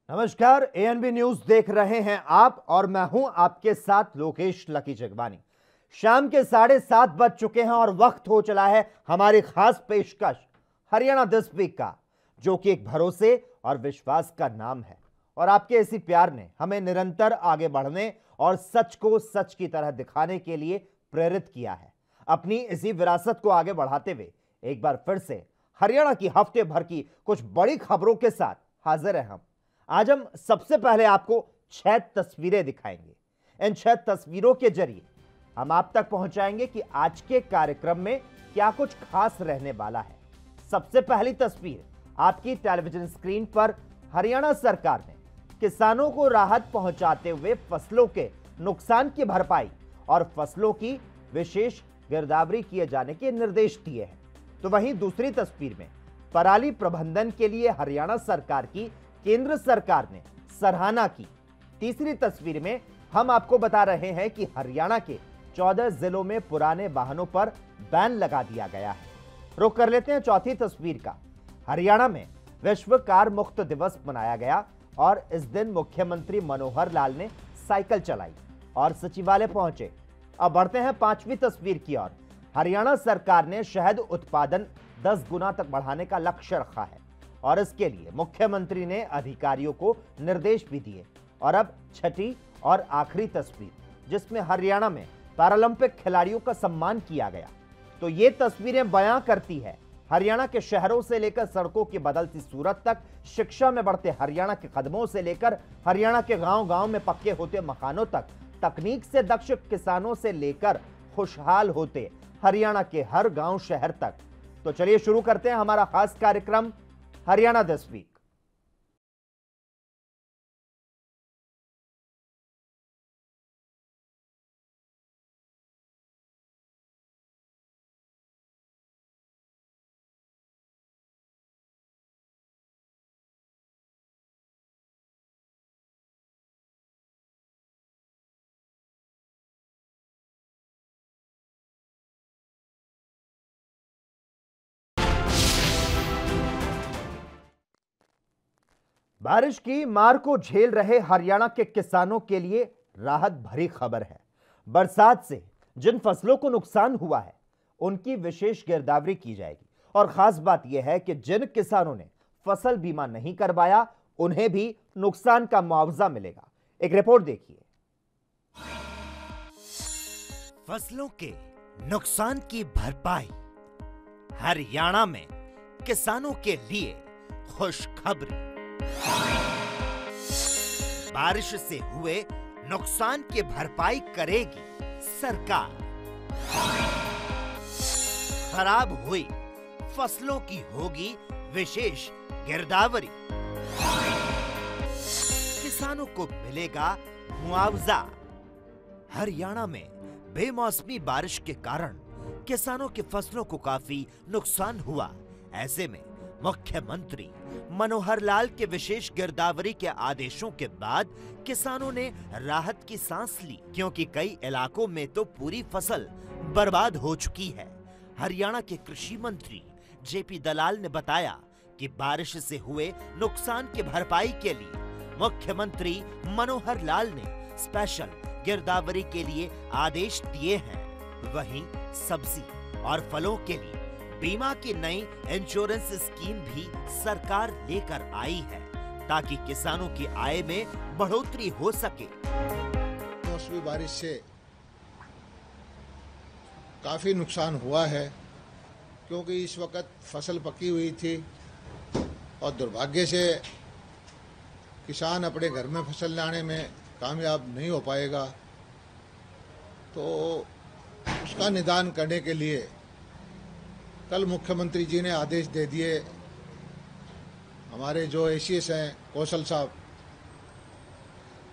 नमस्कार, ANB news देख रहे हैं आप और मैं हूं आपके साथ लोकेश लकी जगवानी। शाम के 7:30 बज चुके हैं और वक्त हो चला है हमारी खास पेशकश हरियाणा दिस वीक का, जो कि एक भरोसे और विश्वास का नाम है। और आपके इसी प्यार ने हमें निरंतर आगे बढ़ने और सच को सच की तरह दिखाने के लिए प्रेरित किया है। अपनी इसी विरासत को आगे बढ़ाते हुए एक बार फिर से हरियाणा की हफ्ते भर की कुछ बड़ी खबरों के साथ हाजिर हैं हम। आज हम सबसे पहले आपको 6 तस्वीरें दिखाएंगे। इन 6 तस्वीरों के जरिए हम आप तक पहुंचाएंगे कि आज के कार्यक्रम में क्या कुछ खास रहने वाला है। सबसे पहली तस्वीर आपकी टेलीविजन स्क्रीन पर हरियाणा सरकार ने किसानों को राहत पहुंचाते हुए फसलों के नुकसान की भरपाई और फसलों की विशेष गिरदावरी किए जाने के निर्देश दिए हैं। तो वहीं दूसरी तस्वीर में पराली प्रबंधन के लिए हरियाणा सरकार की केंद्र सरकार ने सराहना की। तीसरी तस्वीर में हम आपको बता रहे हैं कि हरियाणा के 14 जिलों में पुराने वाहनों पर बैन लगा दिया गया है। रुक कर लेते हैं चौथी तस्वीर का। हरियाणा में विश्व कार मुक्त दिवस मनाया गया और इस दिन मुख्यमंत्री मनोहर लाल ने साइकिल चलाई और सचिवालय पहुंचे। अब बढ़ते हैं पांचवी तस्वीर की ओर। हरियाणा सरकार ने शहद उत्पादन 10 गुना तक बढ़ाने का लक्ष्य रखा है और इसके लिए मुख्यमंत्री ने अधिकारियों को निर्देश भी दिए। और अब छठी और आखिरी तस्वीर, जिसमें हरियाणा में पैरालंपिक खिलाड़ियों का सम्मान किया गया। तो ये तस्वीरें बयां करती है हरियाणा के शहरों से लेकर सड़कों की बदलती सूरत तक, शिक्षा में बढ़ते हरियाणा के कदमों से लेकर हरियाणा के गांव-गांव में पक्के होते मकानों तक, तकनीक से दक्ष किसानों से लेकर खुशहाल होते हरियाणा के हर गांव शहर तक। तो चलिए शुरू करते हैं हमारा खास कार्यक्रम हरियाणा दिस वीक। बारिश की मार को झेल रहे हरियाणा के किसानों के लिए राहत भरी खबर है। बरसात से जिन फसलों को नुकसान हुआ है उनकी विशेष गिरदावरी की जाएगी। और खास बात यह है कि जिन किसानों ने फसल बीमा नहीं करवाया उन्हें भी नुकसान का मुआवजा मिलेगा। एक रिपोर्ट देखिए। फसलों के नुकसान की भरपाई, हरियाणा में किसानों के लिए खुशखबरी। बारिश से हुए नुकसान की भरपाई करेगी सरकार। खराब हुई फसलों की होगी विशेष गिरदावरी। किसानों को मिलेगा मुआवजा। हरियाणा में बेमौसमी बारिश के कारण किसानों की फसलों को काफी नुकसान हुआ। ऐसे में मुख्यमंत्री मनोहर लाल के विशेष गिरदावरी के आदेशों के बाद किसानों ने राहत की सांस ली, क्योंकि कई इलाकों में तो पूरी फसल बर्बाद हो चुकी है। हरियाणा के कृषि मंत्री जेपी दलाल ने बताया कि बारिश से हुए नुकसान की भरपाई के लिए मुख्यमंत्री मनोहर लाल ने स्पेशल गिरदावरी के लिए आदेश दिए हैं। वहीं सब्जी और फलों के लिए बीमा की नई इंश्योरेंस स्कीम भी सरकार लेकर आई है, ताकि किसानों की आय में बढ़ोतरी हो सके। मौसमी बारिश से काफी नुकसान हुआ है, क्योंकि इस वक्त फसल पकी हुई थी और दुर्भाग्य से किसान अपने घर में फसल लाने में कामयाब नहीं हो पाएगा। तो उसका निदान करने के लिए कल मुख्यमंत्री जी ने आदेश दे दिए। हमारे जो एसीएस हैं कौशल साहब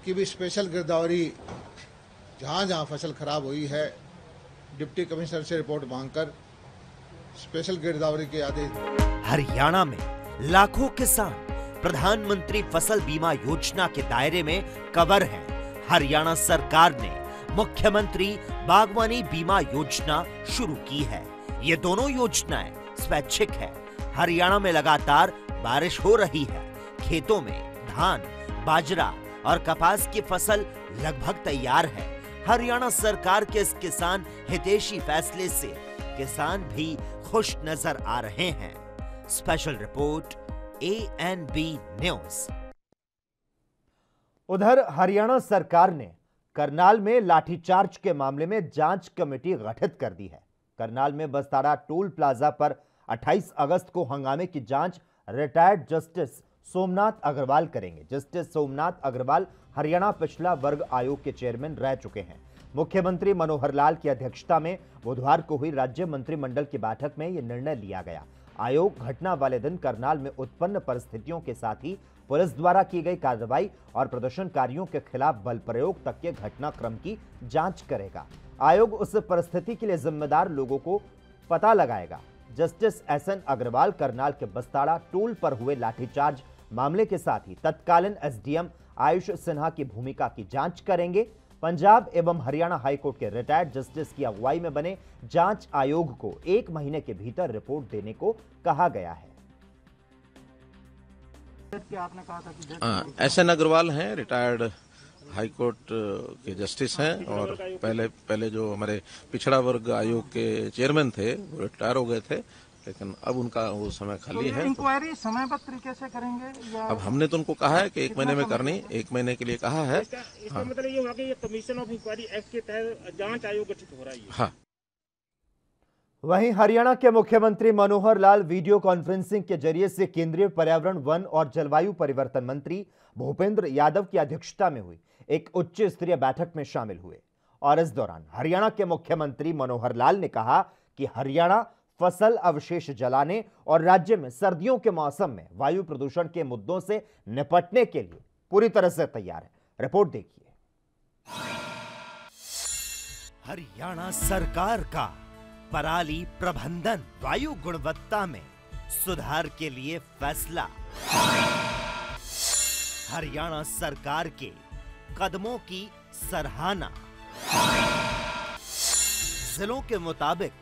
की भी स्पेशल गिरदावरी, जहाँ जहाँ फसल खराब हुई है डिप्टी कमिश्नर से रिपोर्ट मांगकर स्पेशल गिरदावरी के आदेश। हरियाणा में लाखों किसान प्रधानमंत्री फसल बीमा योजना के दायरे में कवर हैं। हरियाणा सरकार ने मुख्यमंत्री बागवानी बीमा योजना शुरू की है। ये दोनों योजनाएं स्वैच्छिक है। हरियाणा में लगातार बारिश हो रही है। खेतों में धान, बाजरा और कपास की फसल लगभग तैयार है। हरियाणा सरकार के इस किसान हितैषी फैसले से किसान भी खुश नजर आ रहे हैं। Special report ANB news. उधर हरियाणा सरकार ने करनाल में लाठीचार्ज के मामले में जांच कमेटी गठित कर दी है। करनाल में बस्तारा टोल प्लाजा पर 28 अगस्त को हंगामे की जांच रिटायर्ड जस्टिस सोमनाथ अग्रवाल करेंगे। जस्टिस सोमनाथ अग्रवाल हरियाणा पिछड़ा वर्ग आयोग के चेयरमैन रह चुके हैं। मुख्यमंत्री मनोहर लाल की अध्यक्षता में बुधवार को हुई राज्य मंत्रिमंडल की बैठक में यह निर्णय लिया गया। आयोग घटना वाले दिन करनाल में उत्पन्न परिस्थितियों के साथ ही पुलिस द्वारा की गई कार्रवाई और प्रदर्शनकारियों के खिलाफ बल प्रयोग तक के घटनाक्रम की जांच करेगा। आयोग उस परिस्थिति के लिए जिम्मेदार लोगों को पता लगाएगा। जस्टिस SN अग्रवाल करनाल के बस्ताड़ा टोल पर हुए लाठीचार्ज मामले के साथ ही तत्कालीन SDM आयुष सिन्हा की भूमिका की जांच करेंगे। पंजाब एवं हरियाणा हाईकोर्ट के रिटायर्ड जस्टिस की अगुवाई में बने जांच आयोग को 1 महीने के भीतर रिपोर्ट देने को कहा गया है। आपने कहा था कि SN अग्रवाल हैं, रिटायर्ड हाईकोर्ट के जस्टिस हैं और पहले जो हमारे पिछड़ा वर्ग आयोग के चेयरमैन थे वो रिटायर हो गए थे, लेकिन अब उनका वो समय खाली है। इंक्वायरी समयबद्ध तरीके से करेंगे या अब हमने तो उनको कहा है कि 1 महीने में करनी, 1 महीने के लिए कहा है। इसका मतलब ये होगा कि ये कमीशन ऑफ इंक्वायरी एक्ट के तहत जांच आयोग गठित हो रहा है। हाँ। वहीं हरियाणा के मुख्यमंत्री मनोहर लाल वीडियो कॉन्फ्रेंसिंग के जरिए से केंद्रीय पर्यावरण, वन और जलवायु परिवर्तन मंत्री भूपेंद्र यादव की अध्यक्षता में हुई एक उच्च स्तरीय बैठक में शामिल हुए और इस दौरान हरियाणा के मुख्यमंत्री मनोहर लाल ने कहा कि हरियाणा फसल अवशेष जलाने और राज्य में सर्दियों के मौसम में वायु प्रदूषण के मुद्दों से निपटने के लिए पूरी तरह से तैयार है। रिपोर्ट देखिए। हरियाणा सरकार का पराली प्रबंधन वायु गुणवत्ता में सुधार के लिए फैसला। हरियाणा सरकार के कदमों की सराहना। जिलों के मुताबिक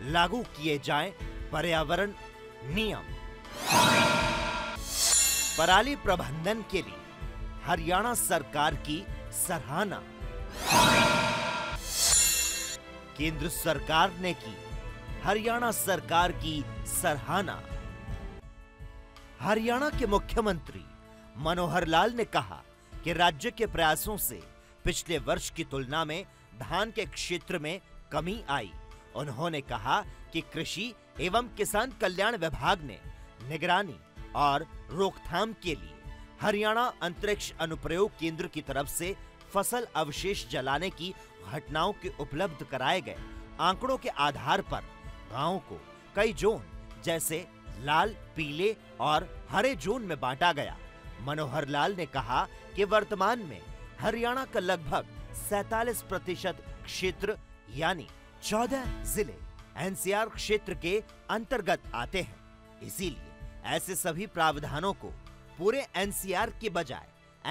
लागू किए जाएं पर्यावरण नियम। पराली प्रबंधन के लिए हरियाणा सरकार की सराहना। केंद्र सरकार ने की हरियाणा सरकार की सराहना। हरियाणा के मुख्यमंत्री मनोहर लाल ने कहा कि राज्य के प्रयासों से पिछले वर्ष की तुलना में धान के क्षेत्र में कमी आई। उन्होंने कहा कि कृषि एवं किसान कल्याण विभाग ने निगरानी और रोकथाम के लिए हरियाणा अंतरिक्ष अनुप्रयोग केंद्र की तरफ से फसल अवशेष जलाने की घटनाओं के उपलब्ध कराए गए आंकड़ों के आधार पर गांवों को कई जोन जैसे लाल, पीले और हरे जोन में बांटा गया। मनोहर लाल ने कहा कि वर्तमान में हरियाणा का लगभग 47% क्षेत्र यानी 14 जिले NCR क्षेत्र के अंतर्गत आते हैं। इसीलिए ऐसे सभी प्रावधानों को पूरे NCR के बजाय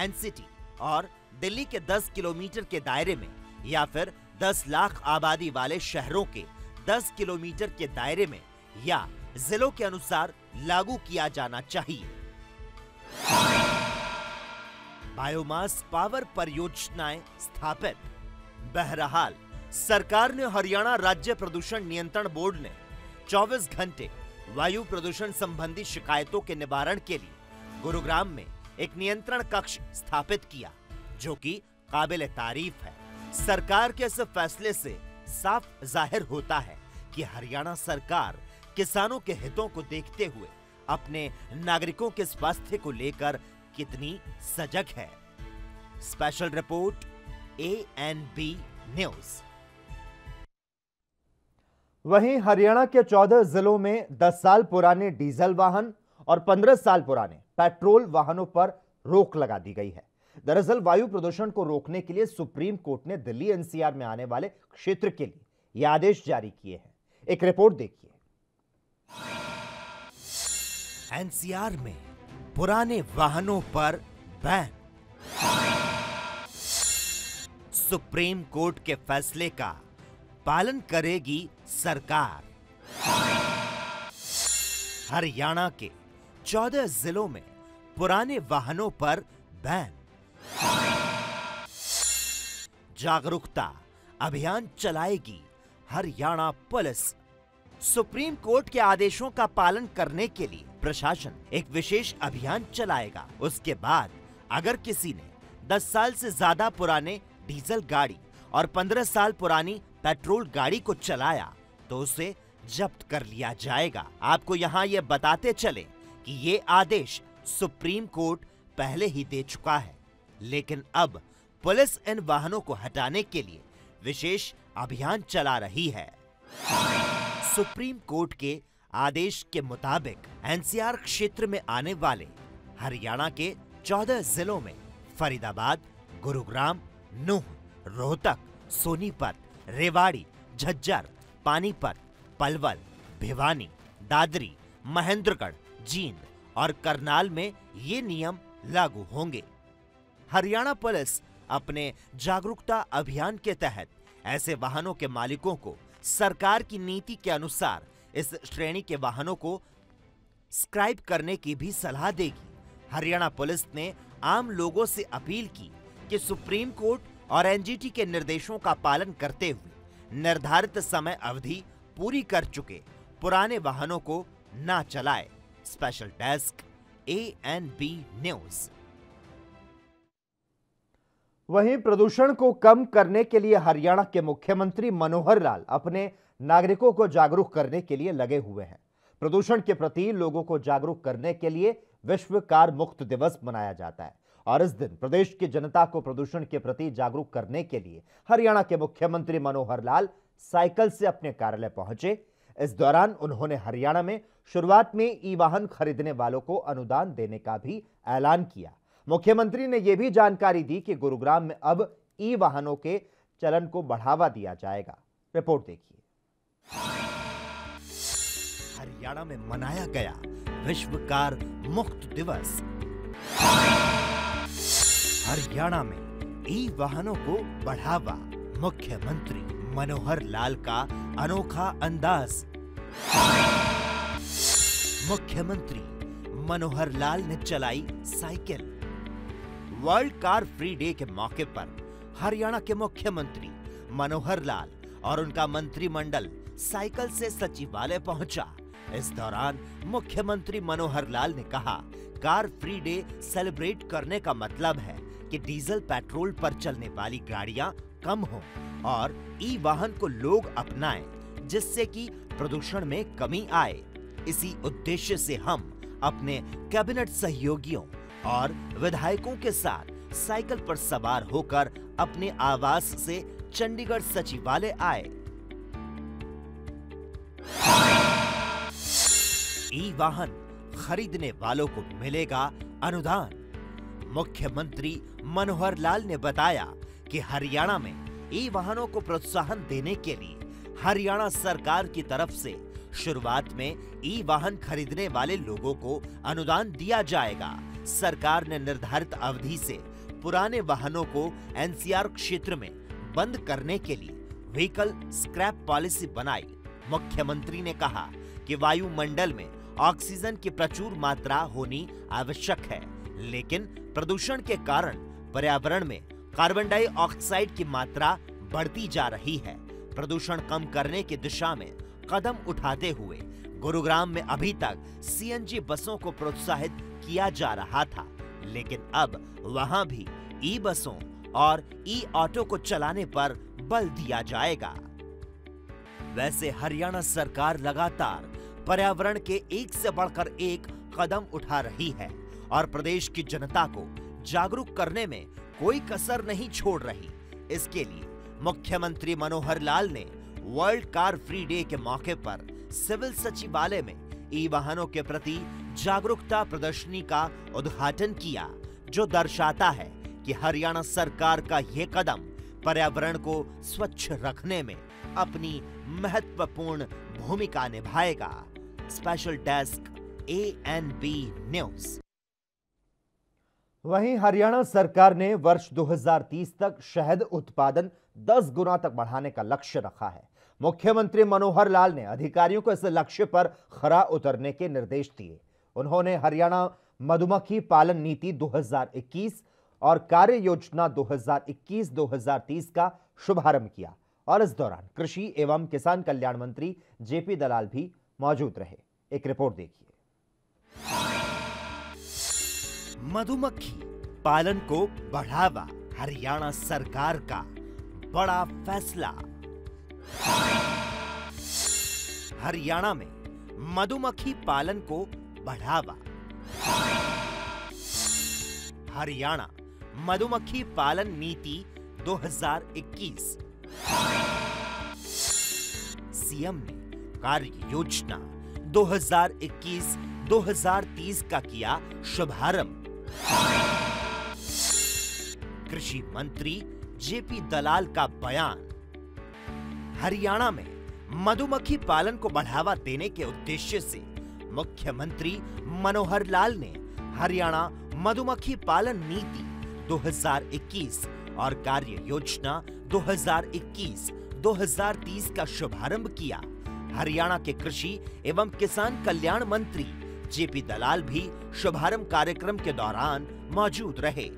NCT और दिल्ली के 10 किलोमीटर के दायरे में या फिर 10 लाख आबादी वाले शहरों के 10 किलोमीटर के दायरे में या जिलों के अनुसार लागू किया जाना चाहिए। बायोमास पावर परियोजनाएं स्थापित। बहरहाल सरकार ने हरियाणा राज्य प्रदूषण नियंत्रण बोर्ड ने 24 घंटे वायु प्रदूषण संबंधी शिकायतों के निवारण के लिए गुरुग्राम में एक नियंत्रण कक्ष स्थापित किया, जो कि काबिल तारीफ है। सरकार के इस फैसले से साफ जाहिर होता है कि हरियाणा सरकार किसानों के हितों को देखते हुए अपने नागरिकों के स्वास्थ्य को लेकर कितनी सजग है। Special report ANB news. वहीं हरियाणा के 14 जिलों में 10 साल पुराने डीजल वाहन और 15 साल पुराने पेट्रोल वाहनों पर रोक लगा दी गई है। दरअसल वायु प्रदूषण को रोकने के लिए सुप्रीम कोर्ट ने दिल्ली NCR में आने वाले क्षेत्र के लिए ये आदेश जारी किए हैं। एक रिपोर्ट देखिए। NCR में पुराने वाहनों पर बैन। सुप्रीम कोर्ट के फैसले का पालन करेगी सरकार। हरियाणा के 14 जिलों में पुराने वाहनों पर बैन। जागरूकता अभियान चलाएगी हरियाणा पुलिस। सुप्रीम कोर्ट के आदेशों का पालन करने के लिए प्रशासन एक विशेष अभियान चलाएगा। उसके बाद अगर किसी ने 10 साल से ज्यादा पुराने डीजल गाड़ी और 15 साल पुरानी पेट्रोल गाड़ी को चलाया तो उसे जब्त कर लिया जाएगा। आपको यहाँ ये बताते चले कि ये आदेश सुप्रीम कोर्ट पहले ही दे चुका है, लेकिन अब पुलिस इन वाहनों को हटाने के लिए विशेष अभियान चला रही है। सुप्रीम कोर्ट के आदेश के मुताबिक एनसीआर क्षेत्र में आने वाले हरियाणा के 14 जिलों में फरीदाबाद, गुरुग्राम, नूंह, रोहतक, सोनीपत, रेवाड़ी, झज्जर, पानीपत, पलवल, भिवानी, दादरी, महेंद्रगढ़, जींद और करनाल में ये नियम लागू होंगे। हरियाणा पुलिस अपने जागरूकता अभियान के तहत ऐसे वाहनों के मालिकों को सरकार की नीति के अनुसार इस श्रेणी के वाहनों को स्क्रैप करने की भी सलाह देगी। हरियाणा पुलिस ने आम लोगों से अपील की कि सुप्रीम कोर्ट और एनजीटी के निर्देशों का पालन करते हुए निर्धारित समय अवधि पूरी कर चुके पुराने वाहनों को ना चलाए। Special desk ANB news. वहीं प्रदूषण को कम करने के लिए हरियाणा के मुख्यमंत्री मनोहर लाल अपने नागरिकों को जागरूक करने के लिए लगे हुए हैं। प्रदूषण के प्रति लोगों को जागरूक करने के लिए विश्व कार मुक्त दिवस मनाया जाता है और इस दिन प्रदेश की जनता को प्रदूषण के प्रति जागरूक करने के लिए हरियाणा के मुख्यमंत्री मनोहर लाल साइकिल से अपने कार्यालय पहुंचे। इस दौरान उन्होंने हरियाणा में शुरुआत में ई वाहन खरीदने वालों को अनुदान देने का भी ऐलान किया। मुख्यमंत्री ने यह भी जानकारी दी कि गुरुग्राम में अब ई वाहनों के चलन को बढ़ावा दिया जाएगा। रिपोर्ट देखिए। हरियाणा में मनाया गया विश्व कार मुक्त दिवस। हरियाणा में ई वाहनों को बढ़ावा, मुख्यमंत्री मनोहर लाल का अनोखा अंदाज। मुख्यमंत्री मनोहर लाल ने चलाई cycle. World car free day के मौके पर हरियाणा के मुख्यमंत्री मनोहर लाल और उनका मंत्रिमंडल साइकिल से सचिवालय पहुंचा। इस दौरान मुख्यमंत्री मनोहर लाल ने कहा, कार फ्री डे सेलिब्रेट करने का मतलब है कि डीजल पेट्रोल पर चलने वाली गाड़ियां कम हों और ई वाहन को लोग अपनाएं, जिससे कि प्रदूषण में कमी आए। इसी उद्देश्य से हम अपने कैबिनेट सहयोगियों और विधायकों के साथ साइकिल पर सवार होकर अपने आवास से चंडीगढ़ सचिवालय आए। ई वाहन खरीदने वालों को मिलेगा अनुदान। मुख्यमंत्री मनोहर लाल ने बताया कि हरियाणा में ई वाहनों को प्रोत्साहन देने के लिए हरियाणा सरकार की तरफ से शुरुआत में ई वाहन खरीदने वाले लोगों को अनुदान दिया जाएगा। सरकार ने निर्धारित अवधि से पुराने वाहनों को एनसीआर क्षेत्र में बंद करने के लिए व्हीकल स्क्रैप पॉलिसी बनाई। मुख्यमंत्री ने कहा कि वायुमंडल में ऑक्सीजन की प्रचुर मात्रा होनी आवश्यक है, लेकिन प्रदूषण के कारण पर्यावरण में कार्बन डाइऑक्साइड की मात्रा बढ़ती जा रही है। प्रदूषण कम करने की दिशा में कदम उठाते हुए गुरुग्राम में अभी तक सीएनजी बसों को प्रोत्साहित किया जा रहा था, लेकिन अब वहां भी ई बसों और ई ऑटो को चलाने पर बल दिया जाएगा। वैसे हरियाणा सरकार लगातार पर्यावरण के एक से बढ़कर एक कदम उठा रही है और प्रदेश की जनता को जागरूक करने में कोई कसर नहीं छोड़ रही। इसके लिए मुख्यमंत्री मनोहर लाल ने वर्ल्ड कार फ्री डे के मौके पर सिविल सचिवालय में ई वाहनों के प्रति जागरूकता प्रदर्शनी का उद्घाटन किया, जो दर्शाता है कि हरियाणा सरकार का यह कदम पर्यावरण को स्वच्छ रखने में अपनी महत्वपूर्ण भूमिका निभाएगा। Special desk ANB news. वहीं हरियाणा सरकार ने वर्ष 2030 तक शहद उत्पादन 10 गुना तक बढ़ाने का लक्ष्य रखा है। मुख्यमंत्री मनोहर लाल ने अधिकारियों को इस लक्ष्य पर खरा उतरने के निर्देश दिए। उन्होंने हरियाणा मधुमक्खी पालन नीति 2021 और कार्य योजना 2021-2030 का शुभारंभ किया और इस दौरान कृषि एवं किसान कल्याण मंत्री जेपी दलाल भी मौजूद रहे। एक रिपोर्ट देखिए। मधुमक्खी पालन को बढ़ावा, हरियाणा सरकार का बड़ा फैसला। हरियाणा में मधुमक्खी पालन को बढ़ावा। हरियाणा मधुमक्खी पालन नीति 2021। सीएम ने कार्य योजना 2021-2030 का किया शुभारंभ। कृषि मंत्री जेपी दलाल का बयान। हरियाणा में मधुमक्खी पालन को बढ़ावा देने के उद्देश्य से मुख्यमंत्री मनोहर लाल ने हरियाणा मधुमक्खी पालन नीति 2021 और कार्य योजना 2021-2030 का शुभारंभ किया। हरियाणा के कृषि एवं किसान कल्याण मंत्री जेपी दलाल भी शुभारंभ कार्यक्रम के दौरान मौजूद रहे।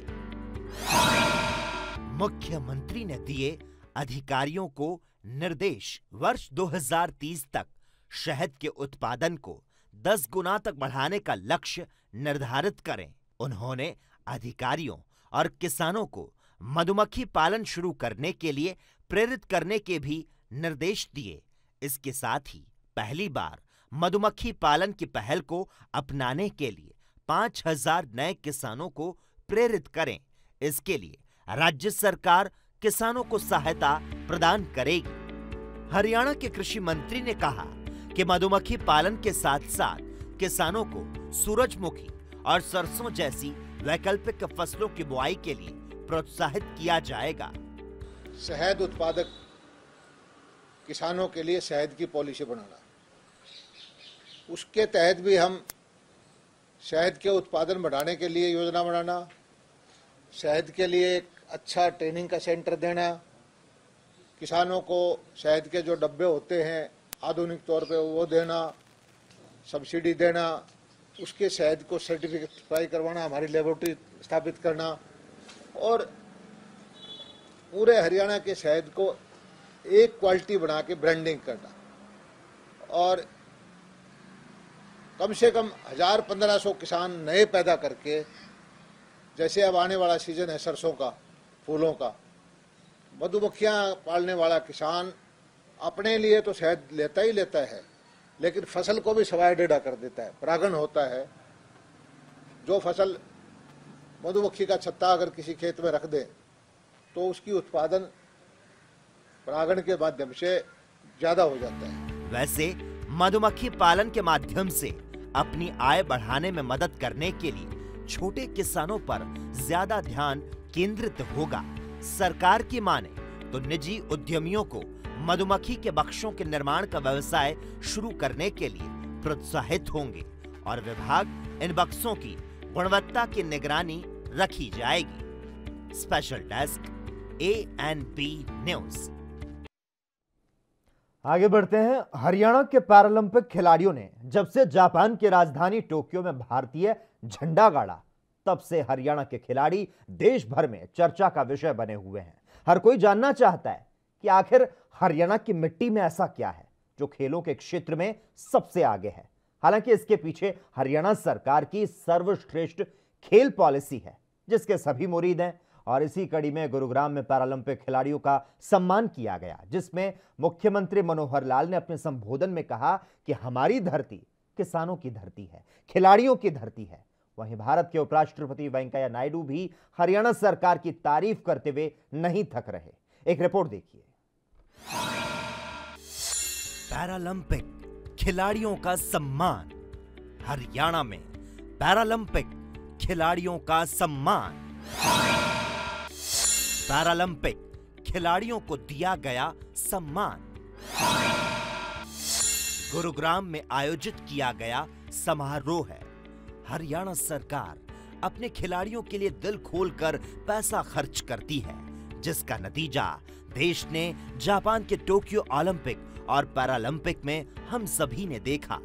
मुख्यमंत्री ने दिए अधिकारियों को निर्देश, वर्ष 2030 तक शहद के उत्पादन को 10 गुना तक बढ़ाने का लक्ष्य निर्धारित करें। उन्होंने अधिकारियों और किसानों को मधुमक्खी पालन शुरू करने के लिए प्रेरित करने के भी निर्देश दिए। इसके साथ ही पहली बार मधुमक्खी पालन की पहल को अपनाने के लिए 5000 नए किसानों को प्रेरित करें। इसके लिए राज्य सरकार किसानों को सहायता प्रदान करेगी। हरियाणा के कृषि मंत्री ने कहा कि मधुमक्खी पालन के साथ साथ किसानों को सूरजमुखी और सरसों जैसी वैकल्पिक फसलों की बुआई के लिए प्रोत्साहित किया जाएगा। शहद उत्पादक किसानों के लिए शहद की पॉलिसी बनाना, उसके तहत भी हम शहद के उत्पादन बढ़ाने के लिए योजना बनाना, शहद के लिए एक अच्छा ट्रेनिंग का सेंटर देना, किसानों को शहद के जो डब्बे होते हैं आधुनिक तौर पे वो देना, सब्सिडी देना, उसके शहद को सर्टिफाई करवाना, हमारी लेबोरेटरी स्थापित करना और पूरे हरियाणा के शहद को एक क्वालिटी बना के ब्रांडिंग करना और कम से कम 1000-1500 किसान नए पैदा करके, जैसे अब आने वाला सीजन है सरसों का, फूलों का, मधुमक्खियां पालने वाला किसान अपने लिए तो शहद लेता ही लेता है, लेकिन फसल को भी सवाया डेढ़ा कर देता है। परागण होता है, जो फसल मधुमक्खी का छत्ता अगर किसी खेत में रख दे तो उसकी उत्पादन परागण के माध्यम से ज्यादा हो जाता है। वैसे मधुमक्खी पालन के माध्यम से अपनी आय बढ़ाने में मदद करने के लिए छोटे किसानों पर ज्यादा ध्यान केंद्रित होगा। सरकार की माने तो निजी उद्यमियों को मधुमक्खी के बक्सों के निर्माण का व्यवसाय शुरू करने के लिए प्रोत्साहित होंगे और विभाग इन बक्सों की गुणवत्ता की निगरानी रखी जाएगी। Special desk ANP news. आगे बढ़ते हैं। हरियाणा के पैरालंपिक खिलाड़ियों ने जब से जापान की राजधानी टोक्यो में भारतीय झंडा गाड़ा, तब से हरियाणा के खिलाड़ी देश भर में चर्चा का विषय बने हुए हैं। हर कोई जानना चाहता है कि आखिर हरियाणा की मिट्टी में ऐसा क्या है जो खेलों के क्षेत्र में सबसे आगे है। हालांकि इसके पीछे हरियाणा सरकार की सर्वश्रेष्ठ खेल पॉलिसी है, जिसके सभी मुरीद हैं। और इसी कड़ी में गुरुग्राम में पैरालंपिक खिलाड़ियों का सम्मान किया गया, जिसमें मुख्यमंत्री मनोहर लाल ने अपने संबोधन में कहा कि हमारी धरती किसानों की धरती है, खिलाड़ियों की धरती है। वहीं भारत के उपराष्ट्रपति वेंकैया नायडू भी हरियाणा सरकार की तारीफ करते हुए नहीं थक रहे। एक रिपोर्ट देखिए। पैरालंपिक खिलाड़ियों का सम्मान। हरियाणा में पैरालंपिक खिलाड़ियों का सम्मान। पैरालंपिक खिलाड़ियों को दिया गया सम्मान। गुरुग्राम में आयोजित किया गया समारोह है। हरियाणा सरकार अपने खिलाड़ियों के लिए दिल खोलकर पैसा खर्च करती है, जिसका नतीजा देश ने जापान के टोक्यो ओलंपिक और पैरालंपिक में हम सभी ने देखा,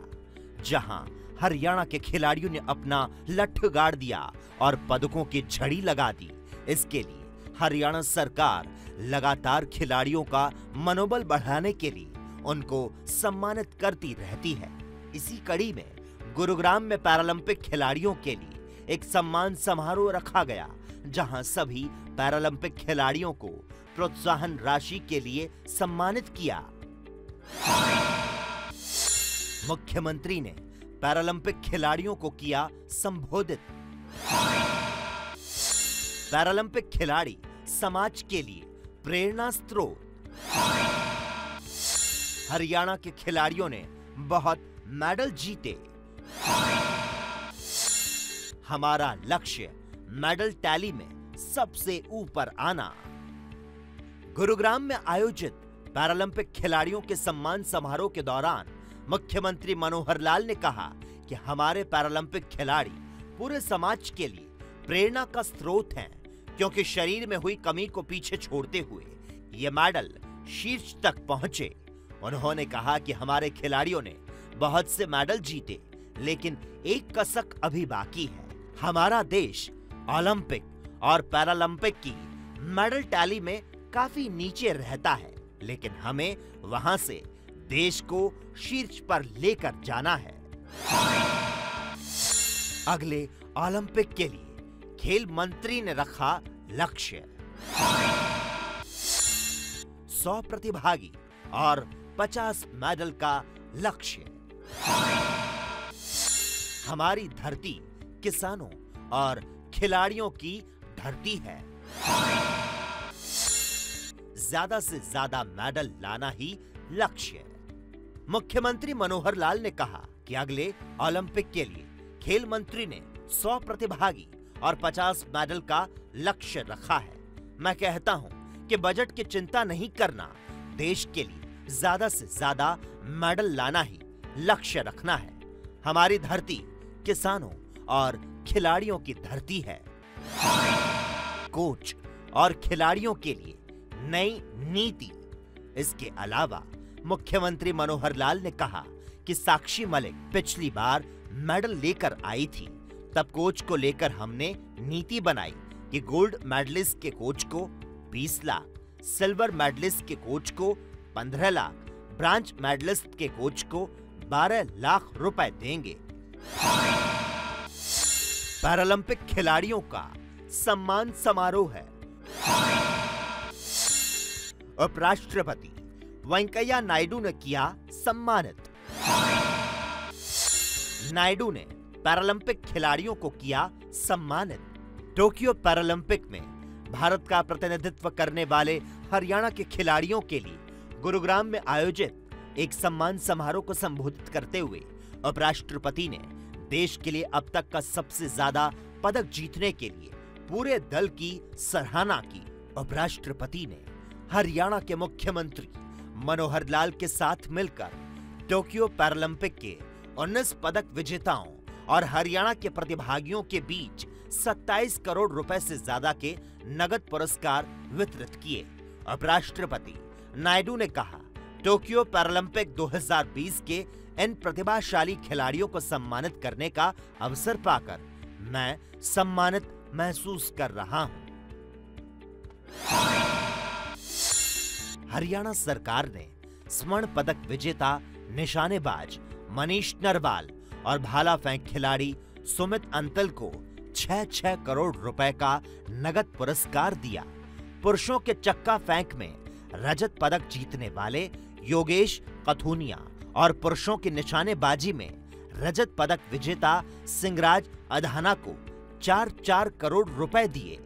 जहां हरियाणा के खिलाड़ियों ने अपना लठ गाड़ दिया और पदकों की झड़ी लगा दी। इसके लिए हरियाणा सरकार लगातार खिलाड़ियों का मनोबल बढ़ाने के लिए उनको सम्मानित करती रहती है। इसी कड़ी में गुरुग्राम में पैरालंपिक खिलाड़ियों के लिए एक सम्मान समारोह रखा गया, जहां सभी पैरालंपिक खिलाड़ियों को प्रोत्साहन राशि के लिए सम्मानित किया। मुख्यमंत्री ने पैरालंपिक खिलाड़ियों को किया संबोधित। पैरालंपिक खिलाड़ी समाज के लिए प्रेरणा स्रोत। हरियाणा के खिलाड़ियों ने बहुत मेडल जीते। हमारा लक्ष्य मेडल टैली में सबसे ऊपर आना। गुरुग्राम में आयोजित पैरालंपिक खिलाड़ियों के सम्मान समारोह के दौरान मुख्यमंत्री मनोहर लाल ने कहा कि हमारे पैरालंपिक खिलाड़ी पूरे समाज के लिए प्रेरणा का स्रोत हैं, क्योंकि शरीर में हुई कमी को पीछे छोड़ते हुए ये मेडल शीर्ष तक पहुंचे। उन्होंने कहा कि हमारे खिलाड़ियों ने बहुत से मेडल जीते, लेकिन एक कसक अभी बाकी है। हमारा देश ओलंपिक और पैरालंपिक की मेडल टैली में काफी नीचे रहता है, लेकिन हमें वहां से देश को शीर्ष पर लेकर जाना है। अगले ओलंपिक के लिए खेल मंत्री ने रखा लक्ष्य 100 प्रतिभागी और 50 मेडल का लक्ष्य। हमारी धरती किसानों और खिलाड़ियों की धरती है। ज्यादा से ज्यादा मेडल लाना ही लक्ष्य। मुख्यमंत्री मनोहर लाल ने कहा कि अगले ओलंपिक के लिए खेल मंत्री ने 100 प्रतिभागी और 50 मेडल का लक्ष्य रखा है। मैं कहता हूं कि बजट की चिंता नहीं करना, देश के लिए ज्यादा से ज्यादा मेडल लाना ही लक्ष्य रखना है। हमारी धरती किसानों और खिलाड़ियों की धरती है। कोच और खिलाड़ियों के लिए नई नीति। इसके अलावा मुख्यमंत्री मनोहर लाल ने कहा कि साक्षी मलिक पिछली बार मेडल लेकर आई थी, तब कोच को लेकर हमने नीति बनाई कि गोल्ड मेडलिस्ट के कोच को 20 लाख, सिल्वर मेडलिस्ट के कोच को 15 लाख, ब्रांज मेडलिस्ट के कोच को 12 लाख रुपए देंगे। पैरालंपिक खिलाड़ियों का सम्मान समारोह है। उपराष्ट्रपति वेंकैया नायडू ने किया सम्मानित। नायडू ने पैरालंपिक खिलाड़ियों को किया सम्मानित। टोक्यो पैरालंपिक में भारत का प्रतिनिधित्व करने वाले हरियाणा के खिलाड़ियों के लिए गुरुग्राम में आयोजित एक सम्मान समारोह को संबोधित करते हुए उपराष्ट्रपति ने देश के लिए अब तक का सबसे ज्यादा पदक जीतने के लिए पूरे दल की सराहना की। उपराष्ट्रपति ने हरियाणा के मुख्यमंत्री मनोहर लाल के साथ मिलकर टोक्यो पैरालंपिक के 19 पदक विजेताओं और हरियाणा के प्रतिभागियों के बीच 27 करोड़ रुपए से ज्यादा के नगद पुरस्कार वितरित किए। उपराष्ट्रपति नायडू ने कहा, टोक्यो पैरालंपिक 2020 के इन प्रतिभाशाली खिलाड़ियों को सम्मानित करने का अवसर पाकर मैं सम्मानित महसूस कर रहा हूं। हरियाणा सरकार ने स्वर्ण पदक विजेता निशानेबाज मनीष नरवाल और भाला फेंक खिलाड़ी सुमित अंतल को 6-6 करोड़ रुपए का नगद पुरस्कार दिया। पुरुषों के चक्का फेंक में रजत पदक जीतने वाले योगेश कथुनिया और पुरुषों की निशानेबाजी में रजत पदक विजेता सिंगराज अधाना को 4-4 करोड़ रुपए दिए।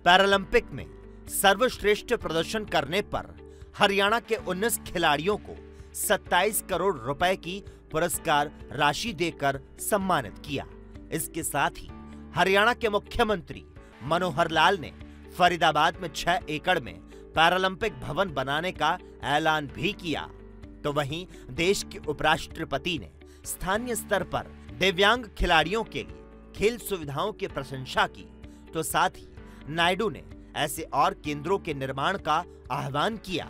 पैरालंपिक में सर्वश्रेष्ठ प्रदर्शन करने पर हरियाणा के 19 खिलाड़ियों को 27 करोड़ रुपए की पुरस्कार राशि देकर सम्मानित किया। इसके साथ ही हरियाणा के मुख्यमंत्री मनोहर लाल ने फरीदाबाद में 6 एकड़ में पैरालंपिक भवन बनाने का ऐलान भी किया। तो वहीं देश के उपराष्ट्रपति ने स्थानीय स्तर पर दिव्यांग खिलाड़ियों के लिए खेल सुविधाओं की प्रशंसा की। तो साथ ही नायडू ने ऐसे और केंद्रों के निर्माण का आह्वान किया।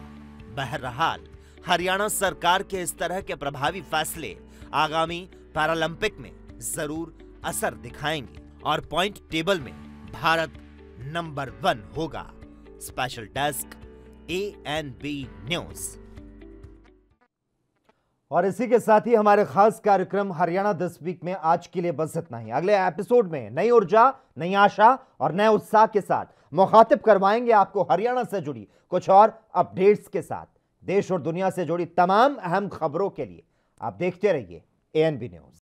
बहरहाल हरियाणा सरकार के इस तरह के प्रभावी फैसले आगामी पैरालंपिक में जरूर असर दिखाएंगे और पॉइंट टेबल में भारत नंबर 1 होगा। Special desk ANB news. और इसी के साथ ही हमारे खास कार्यक्रम हरियाणा दिस वीक में आज के लिए बस इतना ही। अगले एपिसोड में नई ऊर्जा, नई आशा और नए उत्साह के साथ मुखातिब करवाएंगे आपको हरियाणा से जुड़ी कुछ और अपडेट्स के साथ। देश और दुनिया से जुड़ी तमाम अहम खबरों के लिए आप देखते रहिए ANB न्यूज।